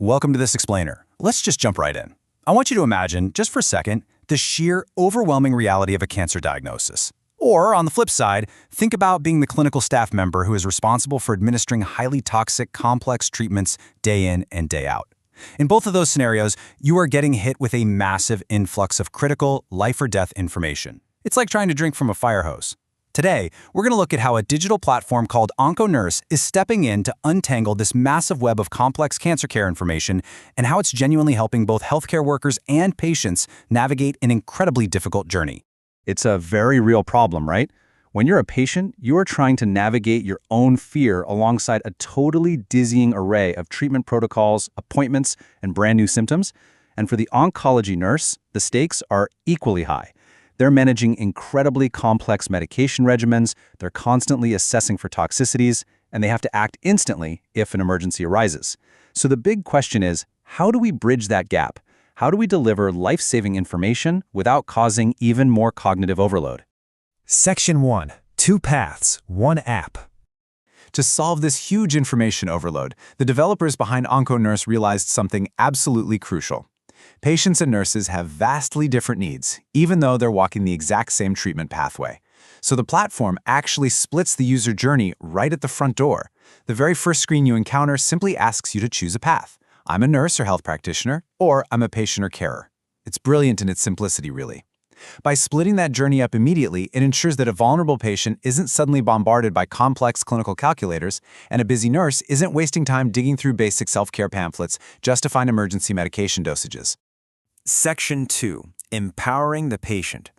welcome to this explainer. Let's just jump right in. I want you to imagine, just for a second, the sheer, overwhelming reality of a cancer diagnosis. Or, on the flip side, think about being the clinical staff member who is responsible for administering highly toxic, complex treatments day in and day out. In both of those scenarios, you are getting hit with a massive influx of critical, life-or-death information. It's like trying to drink from a fire hose. Today, we're going to look at how a digital platform called OncoNurse is stepping in to untangle this massive web of complex cancer care information and how it's genuinely helping both healthcare workers and patients navigate an incredibly difficult journey. It's a very real problem, right? When you're a patient, you are trying to navigate your own fear alongside a totally dizzying array of treatment protocols, appointments, and brand new symptoms. And for the oncology nurse, the stakes are equally high. They're managing incredibly complex medication regimens, they're constantly assessing for toxicities, and they have to act instantly if an emergency arises. So the big question is, how do we bridge that gap? How do we deliver life-saving information without causing even more cognitive overload? Section 1. 2 paths, 1 app. To solve this huge information overload, the developers behind OncoNurse realized something absolutely crucial. Patients and nurses have vastly different needs, even though they're walking the exact same treatment pathway. So the platform actually splits the user journey right at the front door. The very first screen you encounter simply asks you to choose a path. I'm a nurse or health practitioner, or I'm a patient or carer. It's brilliant in its simplicity, really. By splitting that journey up immediately, it ensures that a vulnerable patient isn't suddenly bombarded by complex clinical calculators, and a busy nurse isn't wasting time digging through basic self-care pamphlets just to find emergency medication dosages. Section 2. Empowering the patient.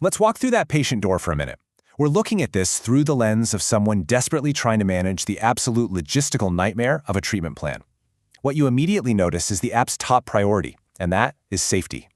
Let's walk through that patient door for a minute. We're looking at this through the lens of someone desperately trying to manage the absolute logistical nightmare of a treatment plan. What you immediately notice is the app's top priority, and that is safety.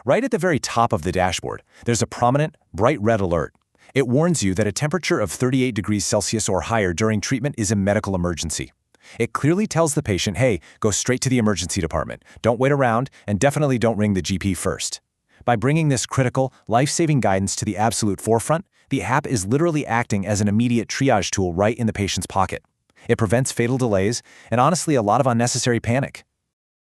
Right at the very top of the dashboard, there's a prominent, bright red alert. It warns you that a temperature of 38 degrees Celsius or higher during treatment is a medical emergency. It clearly tells the patient, hey, go straight to the emergency department. Don't wait around, and definitely don't ring the GP first. By bringing this critical, life-saving guidance to the absolute forefront, the app is literally acting as an immediate triage tool right in the patient's pocket. It prevents fatal delays and, honestly, a lot of unnecessary panic.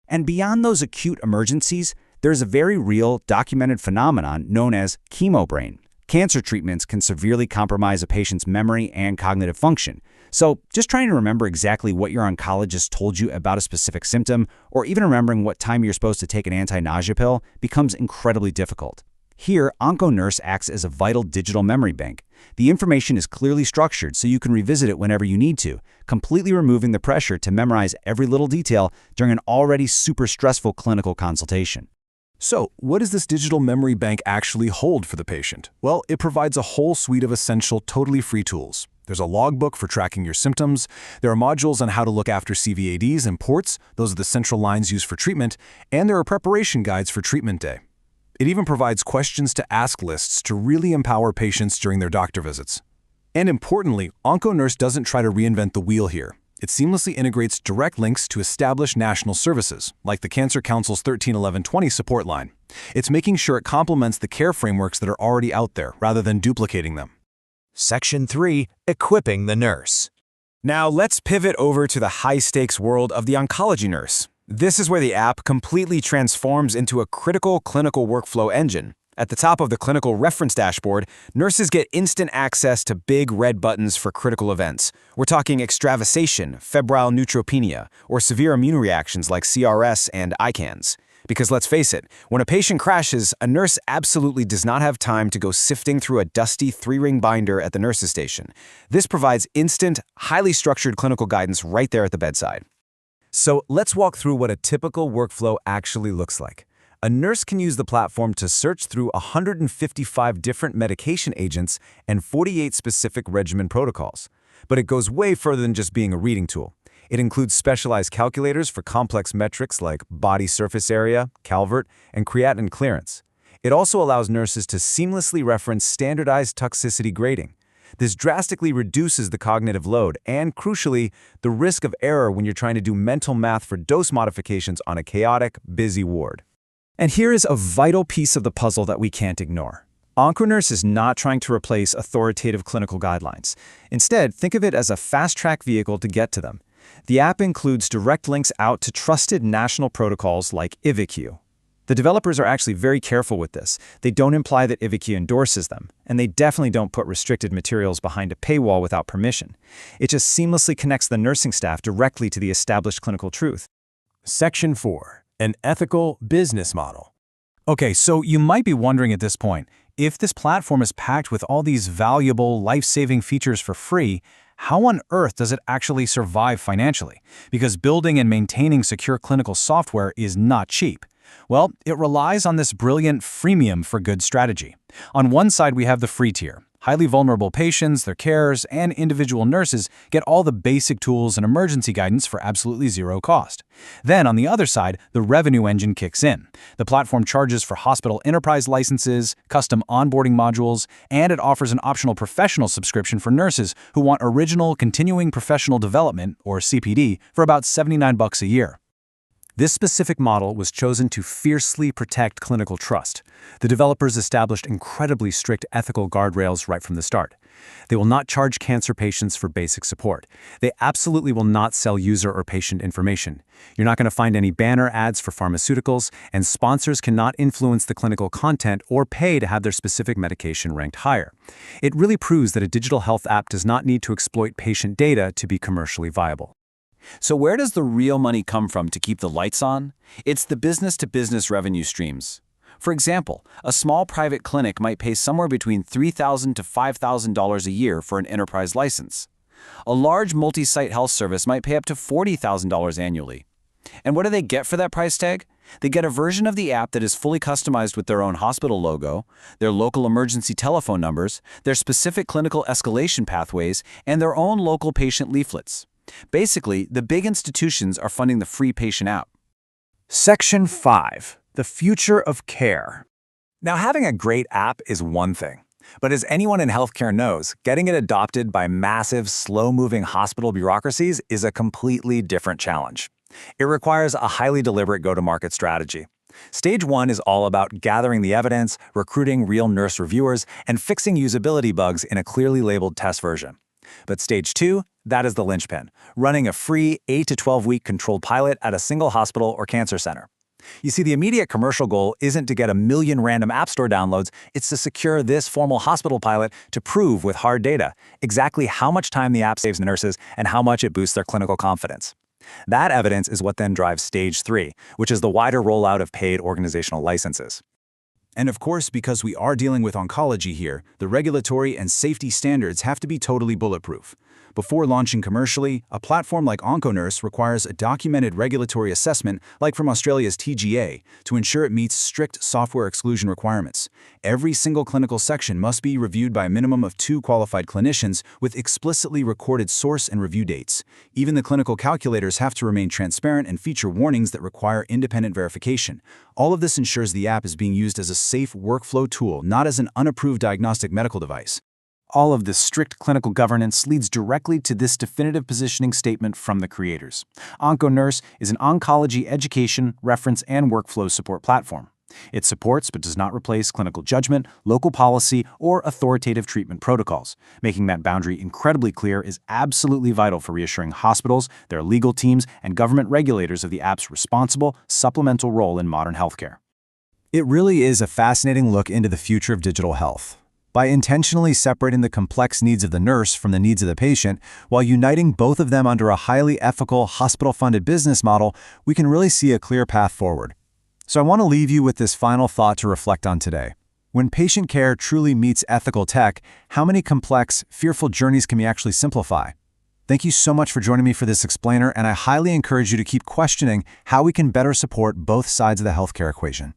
And beyond those acute emergencies, there's a very real, documented phenomenon known as chemobrain. Cancer treatments can severely compromise a patient's memory and cognitive function. So just trying to remember exactly what your oncologist told you about a specific symptom, or even remembering what time you're supposed to take an anti-nausea pill, becomes incredibly difficult. Here, OncoNurse acts as a vital digital memory bank. The information is clearly structured so you can revisit it whenever you need to, completely removing the pressure to memorize every little detail during an already super stressful clinical consultation. So, what does this digital memory bank actually hold for the patient? Well, it provides a whole suite of essential, totally free tools. There's a logbook for tracking your symptoms. There are modules on how to look after CVADs and ports. Those are the central lines used for treatment. And there are preparation guides for treatment day. It even provides questions to ask lists to really empower patients during their doctor visits. And importantly, OncoNurse doesn't try to reinvent the wheel here. It seamlessly integrates direct links to established national services, like the Cancer Council's 131120 support line. It's making sure it complements the care frameworks that are already out there, rather than duplicating them. Section 3. Equipping the nurse. Now let's pivot over to the high-stakes world of the oncology nurse. This is where the app completely transforms into a critical clinical workflow engine. At the top of the clinical reference dashboard, nurses get instant access to big red buttons for critical events. We're talking extravasation, febrile neutropenia, or severe immune reactions like CRS and ICANS. Because let's face it, when a patient crashes, a nurse absolutely does not have time to go sifting through a dusty 3-ring binder at the nurse's station. This provides instant, highly structured clinical guidance right there at the bedside. So let's walk through what a typical workflow actually looks like. A nurse can use the platform to search through 155 different medication agents and 48 specific regimen protocols. But it goes way further than just being a reading tool. It includes specialized calculators for complex metrics like body surface area, calvert, and creatinine clearance. It also allows nurses to seamlessly reference standardized toxicity grading. This drastically reduces the cognitive load and, crucially, the risk of error when you're trying to do mental math for dose modifications on a chaotic, busy ward. And here is a vital piece of the puzzle that we can't ignore. OncoNurse is not trying to replace authoritative clinical guidelines. Instead, think of it as a fast-track vehicle to get to them. The app includes direct links out to trusted national protocols like IVIQ. The developers are actually very careful with this. They don't imply that IVIQ endorses them, and they definitely don't put restricted materials behind a paywall without permission. It just seamlessly connects the nursing staff directly to the established clinical truth. Section 4. An ethical business model. Okay, so you might be wondering at this point, if this platform is packed with all these valuable, life-saving features for free, how on earth does it actually survive financially? Because building and maintaining secure clinical software is not cheap. Well, it relies on this brilliant freemium for good strategy. On one side, we have the free tier. Highly vulnerable patients, their carers, and individual nurses get all the basic tools and emergency guidance for absolutely zero cost. Then, on the other side, the revenue engine kicks in. The platform charges for hospital enterprise licenses, custom onboarding modules, and it offers an optional professional subscription for nurses who want original continuing professional development, or CPD, for about $79 a year. This specific model was chosen to fiercely protect clinical trust. The developers established incredibly strict ethical guardrails right from the start. They will not charge cancer patients for basic support. They absolutely will not sell user or patient information. You're not going to find any banner ads for pharmaceuticals, and sponsors cannot influence the clinical content or pay to have their specific medication ranked higher. It really proves that a digital health app does not need to exploit patient data to be commercially viable. So where does the real money come from to keep the lights on? It's the business-to-business revenue streams. For example, a small private clinic might pay somewhere between $3,000 to $5,000 a year for an enterprise license. A large multi-site health service might pay up to $40,000 annually. And what do they get for that price tag? They get a version of the app that is fully customized with their own hospital logo, their local emergency telephone numbers, their specific clinical escalation pathways, and their own local patient leaflets. Basically, the big institutions are funding the free patient app. Section 5. The future of care. Now, having a great app is one thing. But as anyone in healthcare knows, getting it adopted by massive, slow-moving hospital bureaucracies is a completely different challenge. It requires a highly deliberate go-to-market strategy. Stage 1 is all about gathering the evidence, recruiting real nurse reviewers, and fixing usability bugs in a clearly labeled test version. But Stage 2, that is the linchpin, running a free 8 to 12-week controlled pilot at a single hospital or cancer center. You see, the immediate commercial goal isn't to get 1 million random App Store downloads, it's to secure this formal hospital pilot to prove with hard data exactly how much time the app saves nurses and how much it boosts their clinical confidence. That evidence is what then drives Stage 3, which is the wider rollout of paid organizational licenses. And of course, because we are dealing with oncology here, the regulatory and safety standards have to be totally bulletproof. Before launching commercially, a platform like OncoNurse requires a documented regulatory assessment, like from Australia's TGA, to ensure it meets strict software exclusion requirements. Every single clinical section must be reviewed by a minimum of 2 qualified clinicians with explicitly recorded source and review dates. Even the clinical calculators have to remain transparent and feature warnings that require independent verification. All of this ensures the app is being used as a safe workflow tool, not as an unapproved diagnostic medical device. All of this strict clinical governance leads directly to this definitive positioning statement from the creators. OncoNurse is an oncology education, reference, and workflow support platform. It supports but does not replace clinical judgment, local policy, or authoritative treatment protocols. Making that boundary incredibly clear is absolutely vital for reassuring hospitals, their legal teams, and government regulators of the app's responsible, supplemental role in modern healthcare. It really is a fascinating look into the future of digital health. By intentionally separating the complex needs of the nurse from the needs of the patient, while uniting both of them under a highly ethical, hospital-funded business model, we can really see a clear path forward. So I want to leave you with this final thought to reflect on today. When patient care truly meets ethical tech, how many complex, fearful journeys can we actually simplify? Thank you so much for joining me for this explainer, and I highly encourage you to keep questioning how we can better support both sides of the healthcare equation.